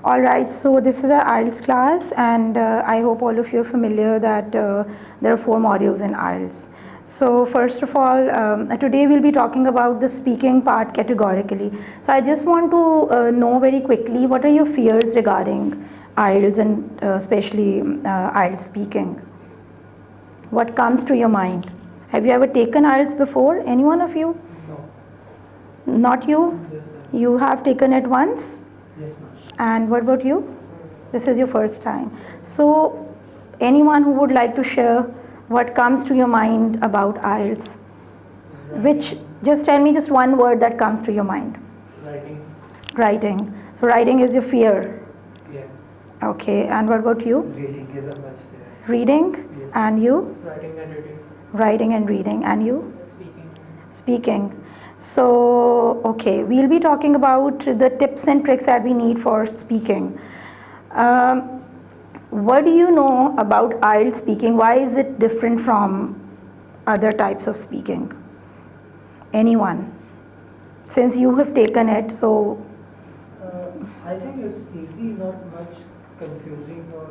All right, so this is our IELTS class, and I hope all of you are familiar that there are 4 modules in IELTS. So first of all, today we'll be talking about the speaking part categorically. So I just want to know very quickly, what are your fears regarding IELTS and especially IELTS speaking? What comes to your mind? Have you ever taken IELTS before? Any one of you? No. Not you? Yes, You have taken it once? yes, ma'am. And what about you? This is your first time. So anyone who would like to share what comes to your mind about IELTS? Which, just tell me just one word that comes to your mind. Writing. Writing. So writing is your fear. Yes. Okay, and what about you? Reading is a much fear. Reading. Yes. And you? Writing and reading. Writing and reading. And you? Speaking. Speaking. So, okay, we'll be talking about the tips and tricks that we need for speaking. What do you know about IELTS speaking? Why is it different from other types of speaking? Anyone? Since you have taken it, so I think it's easy, not much confusing, or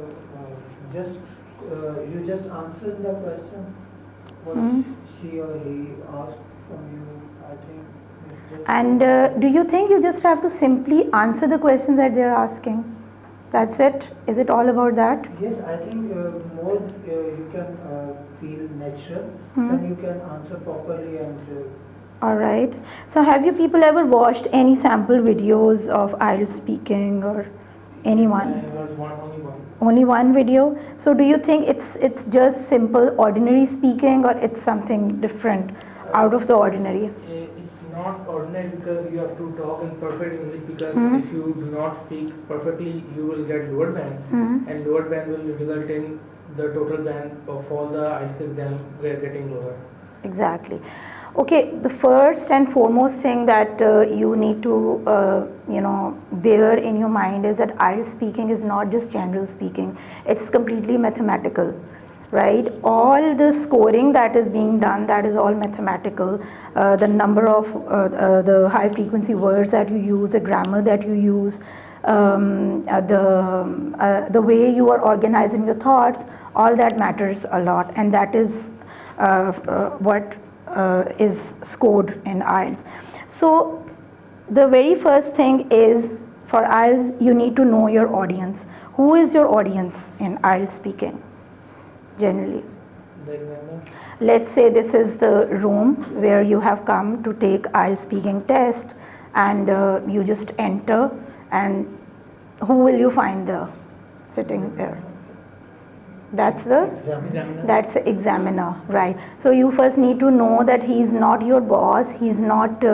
just you just answer the question what she or he asked from you. I think it's just. And do you think you just have to simply answer the questions that they're asking? That's it? Is it all about that? Yes, I think more you can feel natural, then you can answer properly and. All right. So have you people ever watched any sample videos of IELTS speaking or anyone? Only one. Only one video? So do you think it's just simple ordinary speaking, or it's something different, out of the ordinary? It's not ordinary because you have to talk in perfect English, because if you do not speak perfectly, you will get lower band, and lower band will result in the total band of all the IELTS exam getting lower. Exactly. Okay, the first and foremost thing that you need to bear in your mind is that IELTS speaking is not just general speaking, it's completely mathematical, right? All the scoring that is being done, that is all mathematical. The number of the high frequency words that you use, the grammar that you use, the way you are organizing your thoughts, all that matters a lot, and that is what is scored in IELTS. So the very first thing is, for IELTS you need to know your audience. Who is your audience in IELTS speaking generally? The examiner. Let's say this is the room where you have come to take IELTS speaking test, and you just enter, and who will you find there sitting there? That's the examiner, right? So you first need to know that he's not your boss, he's not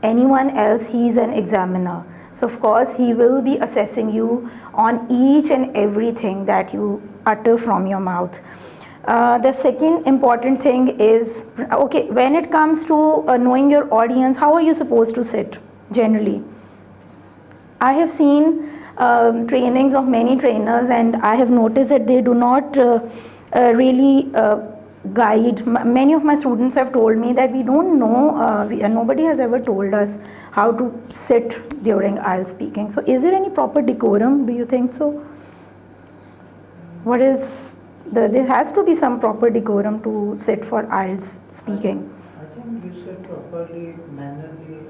anyone else, he's an examiner. So of course he will be assessing you on each and everything that you utter from your mouth. The second important thing is, okay, when it comes to knowing your audience, how are you supposed to sit generally? I have seen trainings of many trainers, and I have noticed that they do not really guide. Many of my students have told me that we don't know, nobody has ever told us how to sit during IELTS speaking. So is there any proper decorum? Do you think so? What is there has to be some proper decorum to sit for IELTS speaking. I think you said properly, mannerly.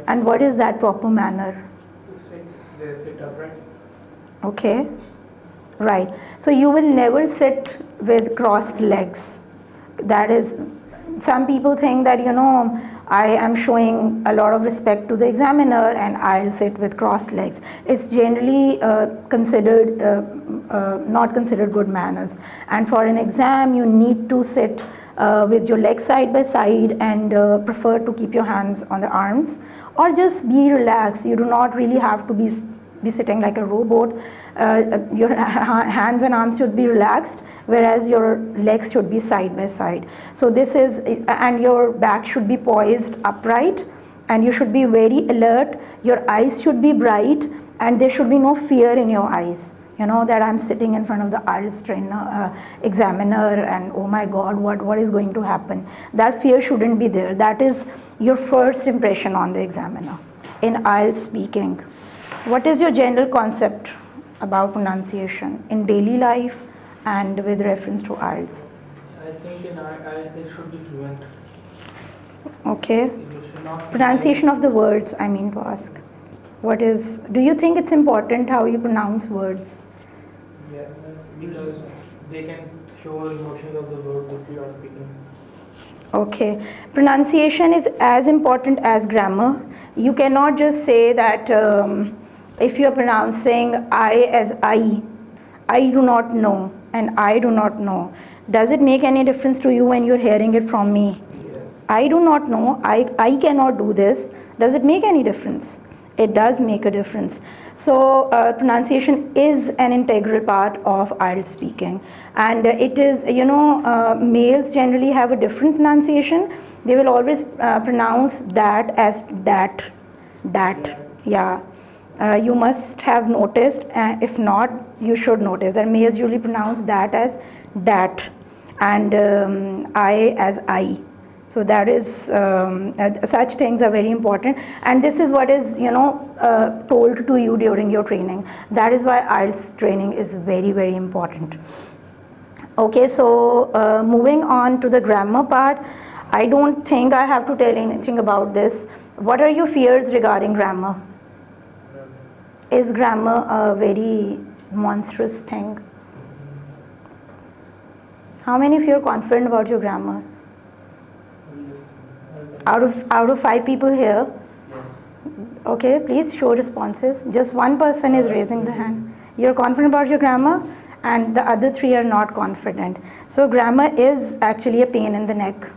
And what is that proper manner? Sit upright. Okay, right. So you will never sit with crossed legs. That is, some people think that, I am showing a lot of respect to the examiner and I'll sit with crossed legs. It's generally considered, not considered good manners. And for an exam, you need to sit with your legs side by side, and prefer to keep your hands on the arms, or just be relaxed. You do not really have to be sitting like a robot. Your hands and arms should be relaxed, whereas your legs should be side by side. So this is, and your back should be poised upright, and you should be very alert. Your eyes should be bright, and there should be no fear in your eyes. That I'm sitting in front of the IELTS trainer, examiner, and oh my God, what is going to happen? That fear shouldn't be there. That is your first impression on the examiner in IELTS speaking. What is your general concept about pronunciation in daily life and with reference to IELTS? I think in IELTS it should be fluent. Okay. It should not be Pronunciation of the words, I mean to ask. Do you think it's important how you pronounce words? Yes, because they can show emotions of the word which you are speaking. Okay. Pronunciation is as important as grammar. You cannot just say that if you are pronouncing I as I do not know, and I do not know. Does it make any difference to you when you're hearing it from me? Yes. I do not know, I cannot do this. Does it make any difference? It does make a difference. So pronunciation is an integral part of IELTS speaking, and it is, males generally have a different pronunciation. They will always pronounce that as that. Yeah. You must have noticed, if not, you should notice that males usually pronounce that as dat, and I as I. So that is, such things are very important, and this is what is, told to you during your training. That is why IELTS training is very, very important. Okay, so moving on to the grammar part, I don't think I have to tell anything about this. What are your fears regarding grammar? Is grammar a very monstrous thing? How many of you are confident about your grammar? Out of 5 people here? Okay, please show responses. Just one person is raising the hand. You're confident about your grammar, and the other 3 are not confident. So grammar is actually a pain in the neck.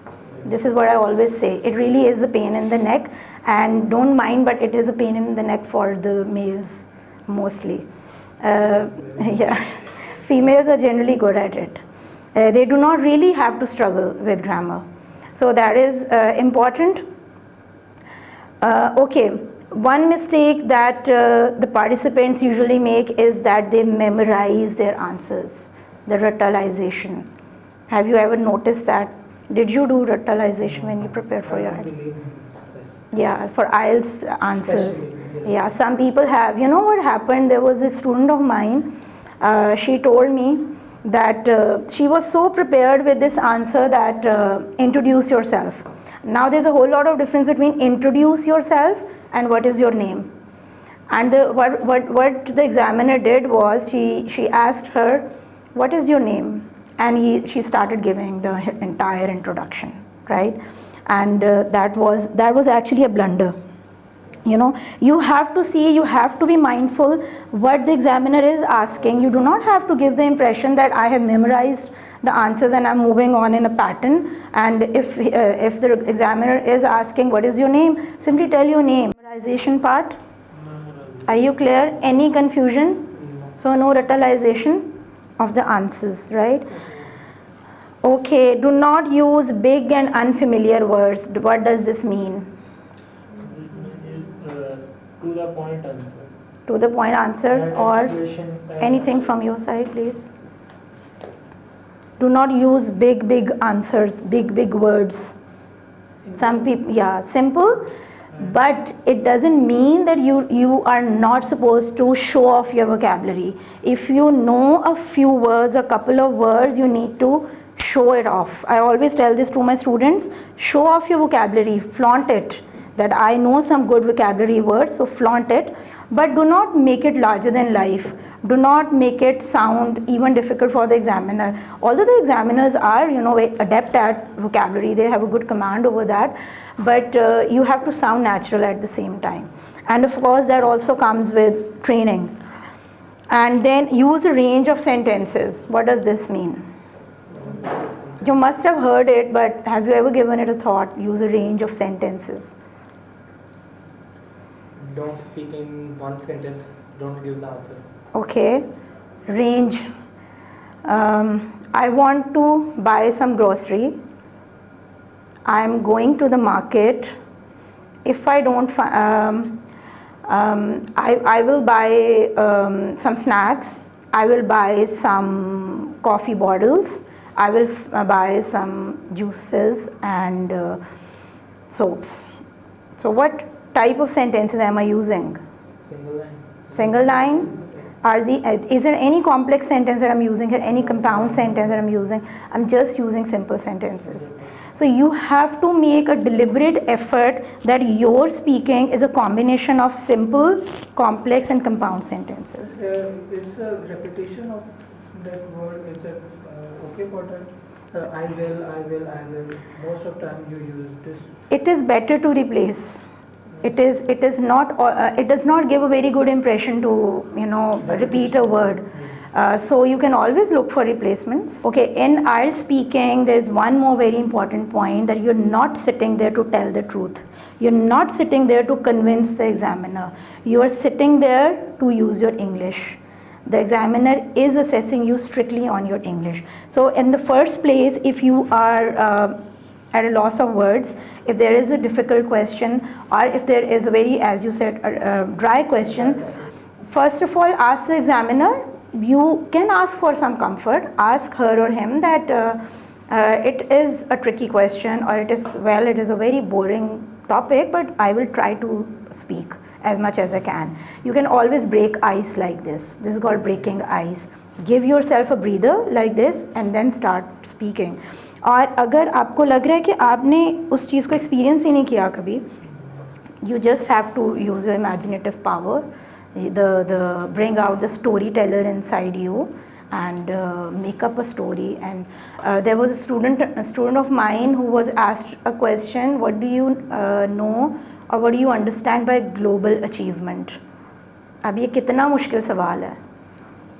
This is what I always say. It really is a pain in the neck, and don't mind, but it is a pain in the neck for the males mostly. Yeah, females are generally good at it. They do not really have to struggle with grammar. So that is important. Okay, one mistake that the participants usually make is that they memorize their answers, the ritualization. Have you ever noticed that? Did you do ritualization when you prepared for your IELTS? Yeah, for IELTS answers. Yeah, some people have. You know what happened? There was a student of mine, she told me that she was so prepared with this answer that introduce yourself. Now there's a whole lot of difference between introduce yourself and what is your name. And what the examiner did was she asked her, what is your name? And she started giving the entire introduction, right? And that was actually a blunder. You have to see, you have to be mindful what the examiner is asking. You do not have to give the impression that I have memorized the answers and I'm moving on in a pattern. And if the examiner is asking what is your name, simply tell your name. Memorization part, are you clear? Any confusion? So no ritualization of the answers, right? Okay, do not use big and unfamiliar words. What does this mean? To the point answer. To the point answer, or Expression, anything from your side, please. Do not use big answers, big words. Some people, yeah, simple, but it doesn't mean that you are not supposed to show off your vocabulary. If you know a few words, a couple of words, you need to show it off. I always tell this to my students: show off your vocabulary, flaunt it. That I know some good vocabulary words, so flaunt it, but do not make it larger than life. Do not make it sound even difficult for the examiner. Although the examiners are, adept at vocabulary, they have a good command over that, but you have to sound natural at the same time. And of course, that also comes with training. And then use a range of sentences. What does this mean? You must have heard it, but have you ever given it a thought? Use a range of sentences. Don't speak in one sentence, don't give the answer. Okay, range. I want to buy some grocery. I am going to the market. If I don't, I will buy some snacks. I will buy some coffee bottles. I will buy some juices and soaps. So what type of sentences am I using? Single line. Single line. Is there any complex sentence that I'm using here, any compound sentence that I'm using? I'm just using simple sentences. So you have to make a deliberate effort that your speaking is a combination of simple, complex and compound sentences. It's a repetition of that word. Is it okay for that? I will. Most of time you use this. It is better to replace. It does not give a very good impression to repeat a word. So you can always look for replacements. Okay, in IELTS speaking, there's one more very important point, that you're not sitting there to tell the truth. You're not sitting there to convince the examiner. You are sitting there to use your English. The examiner is assessing you strictly on your English. So in the first place, if you are at a loss of words, if there is a difficult question, or if there is a very, as you said, dry question, first of all, ask the examiner. You can ask for some comfort. Ask her or him that it is a tricky question, or it is a very boring topic, but I will try to speak as much as I can. You can always break ice like this. This is called breaking ice. Give yourself a breather like this and then start speaking. और अगर आपको लग रहा है कि आपने उस चीज़ को एक्सपीरियंस ही नहीं किया कभी, you just have to use your imaginative power, the bring out the storyteller inside you and make up a story. And there was a student of mine who was asked a question, what do you know or what do you understand by global achievement? अब ये कितना मुश्किल सवाल है.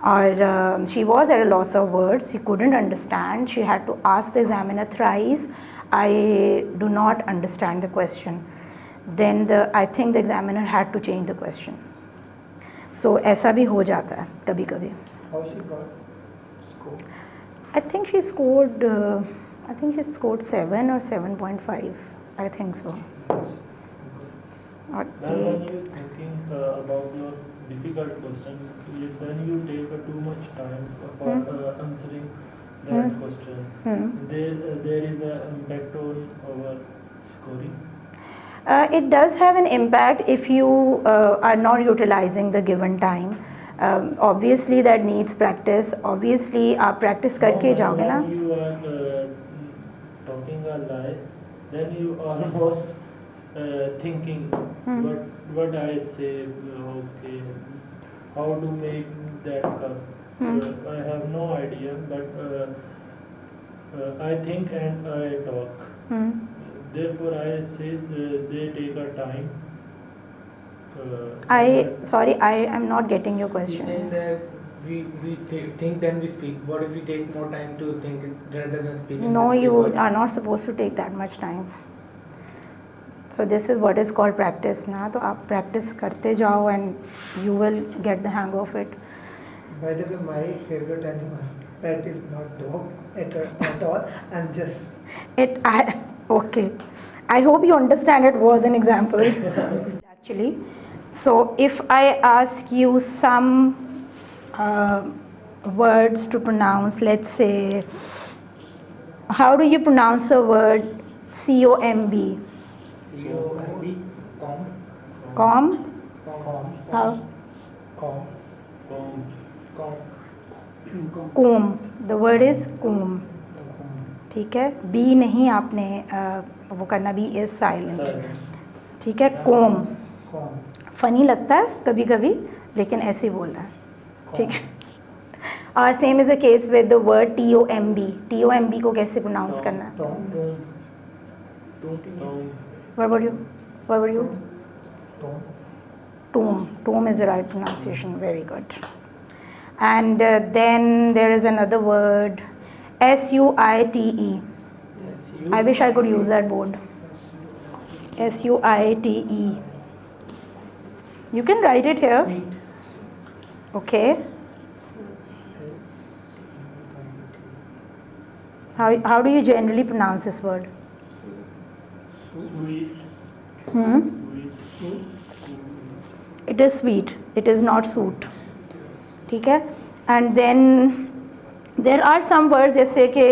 Or she was at a loss of words, she couldn't understand, she had to ask the examiner thrice, I do not understand the question. Then I think the examiner had to change the question. So ऐसा भी हो जाता है कभी कभी. How she got score? I think she scored 7 or 7.5. I think so. Or Ma'am, when 8. you thinking about your difficult question, when you take too much time for answering that question, there is an impact on our scoring. It does have an impact if you are not utilizing the given time. Obviously that needs practice. Obviously आप practice करके जाओगे ना. When you are talking a lie, then you almost thinking what I say, okay, how to make that come. I have no idea, but I think and I talk. Therefore, I say they take a time. I am not getting your question. Saying that we think then we speak. What if we take more time to think rather than speaking? No, you are not supposed to take that much time. So this is what is called practice ना. तो आप practice करते जाओ and you will get the hang of it. By the way, my favorite animal pet is not dog at all. I'm just. Okay. I hope you understand it was an example. Actually. So if I ask you some words to pronounce, let's say, how do you pronounce the word COMB? COMB. Com? How? Comb. The word is comb. ठीक है. B नहीं आपने वो करना. B is silent. ठीक है. Comb. Funny लगता है कभी कभी, लेकिन ऐसे ही बोलना है. ठीक है. और same is a case with the word TOMB. TOMB को कैसे प्रोनाउंस करना है? What were you? Tomb is the right pronunciation. Very good. And then there is another word, SUITE. I wish I could use that board. SUITE. You can write it here. Okay. How do you generally pronounce this word? It is sweet. It is not suit. ठीक है. And then there are some words जैसे कि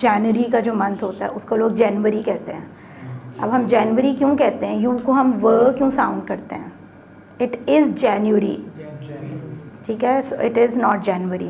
जनवरी का जो month होता है उसको लोग जनवरी कहते हैं. अब हम जनवरी क्यों कहते हैं? यू को हम व क्यों साउंड करते हैं? It is January. January. ठीक है, so it is not January.